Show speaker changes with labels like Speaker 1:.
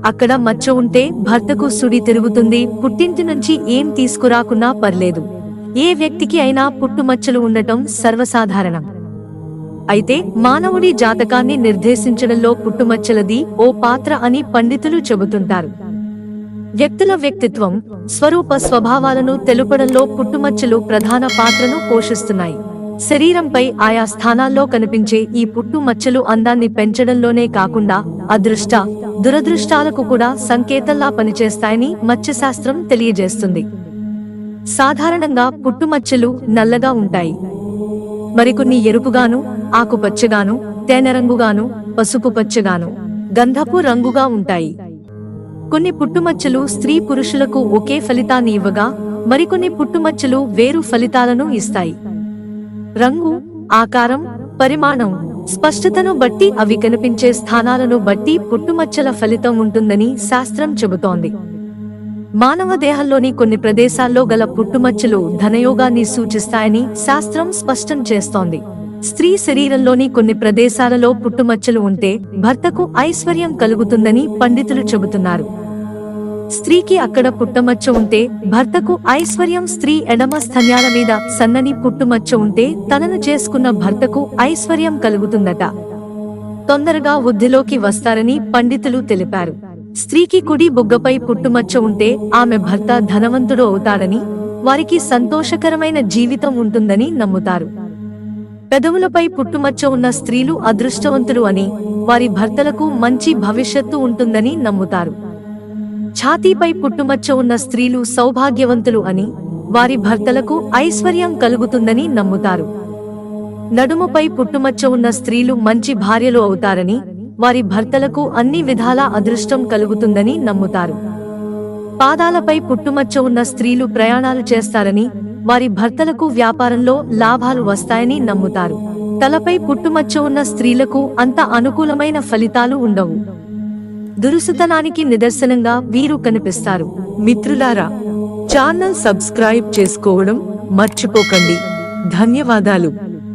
Speaker 1: అక్కడ మచ్చ ఉంటే భర్తకు సుడి తిరుగుతుంది. పుట్టింటి నుంచి ఏం తీసుకురాకున్నా పర్లేదు. ఏ వ్యక్తికి అయినా పుట్టుమచ్చలు ఉండటం సర్వసాధారణం. అయితే మానవుడి జాతకాన్ని నిర్దేశించడంలో పుట్టుమచ్చలది ఓ పాత్ర అని పండితులు చెబుతుంటారు. వ్యక్తుల వ్యక్తిత్వం, స్వరూప స్వభావాలను తెలుపడంలో పుట్టుమచ్చలు ప్రధాన పాత్రను పోషిస్తున్నాయి. శరీరంపై ఆయా స్థానాల్లో కనిపించే ఈ పుట్టుమచ్చలు అందాన్ని పెంచడంలోనే కాకుండా అదృష్ట, దురదృష్టాలకు కూడా సంకేతంలా పనిచేస్తాయని మత్స్యశాస్త్రం తెలియజేస్తుంది. సాధారణంగా పుట్టుమచ్చలు నల్లగా ఉంటాయి. మరికొన్ని ఎరుపుగాను, ఆకుపచ్చగాను, తేనెరంగుగాను, పసుపు పచ్చగాను, గంధపు రంగుగా ఉంటాయి. కొన్ని పుట్టుమచ్చలు స్త్రీ పురుషులకు ఒకే ఫలితాన్ని ఇవ్వగా, మరికొన్ని పుట్టుమచ్చలు వేరు ఫలితాలను ఇస్తాయి. రంగు, ఆకారం, పరిమాణం, స్పష్టతను బట్టి అవి కనిపించే స్థానాలను బట్టి పుట్టుమచ్చల ఫలితం ఉంటుందని శాస్త్రం చెబుతోంది. మానవ దేహంలోని కొన్ని ప్రదేశాల్లో గల పుట్టుమచ్చలు ధనయోగాన్ని సూచిస్తాయని శాస్త్రం స్పష్టం చేస్తోంది. స్త్రీ శరీరంలోని కొన్ని ప్రదేశాలలో పుట్టుమచ్చలు ఉంటే భర్తకు ఐశ్వర్యం కలుగుతుందని పండితులు చెబుతున్నారు. స్త్రీకి అక్కడ పుట్టుమచ్చ ఉంటే భర్తకు ఐశ్వర్యం. స్త్రీ ఎడమ స్తన్యాల మీద సన్నని పుట్టుమచ్చ ఉంటే తనను చేసుకున్న భర్తకు ఐశ్వర్యం కలుగుతుందట. తొందరగా వృద్ధిలోకి వస్తారని పండితులు తెలిపారు. స్త్రీకి కుడి బుగ్గపై పుట్టుమచ్చ ఉంటే ఆమె భర్త ధనవంతుడు అవుతాడని, వారికి సంతోషకరమైన జీవితం ఉంటుందని నమ్ముతారు. పెదవులపై పుట్టుమచ్చ ఉన్న స్త్రీలు అదృష్టవంతులు అని, వారి భర్తలకు మంచి భవిష్యత్తు ఉంటుందని నమ్ముతారు. ఛాతీపై పుట్టుమచ్చ ఉన్న స్త్రీలు సౌభాగ్యవంతులు అని, వారి భర్తలకు ఐశ్వర్యం కలుగుతుందని నమ్ముతారు. నడుముపై పుట్టుమచ్చ ఉన్న స్త్రీలు మంచి భార్యలు అవుతారని, వారి భర్తలకు అన్ని విధాలా అదృష్టం కలుగుతుందని నమ్ముతారు. పాదాలపై పుట్టుమచ్చ ఉన్న స్త్రీలు ప్రయాణాలు చేస్తారని, వారి భర్తలకు వ్యాపారంలో లాభాలు వస్తాయని నమ్ముతారు. తలపై పుట్టుమచ్చ ఉన్న స్త్రీలకు అంత అనుకూలమైన ఫలితాలు ఉండవు. దురుసుతనానికి నిదర్శనంగా వీరు కనిపిస్తారు. మిత్రులారా, ఛానల్ సబ్స్క్రైబ్ చేసుకోవడం మర్చిపోకండి. ధన్యవాదాలు.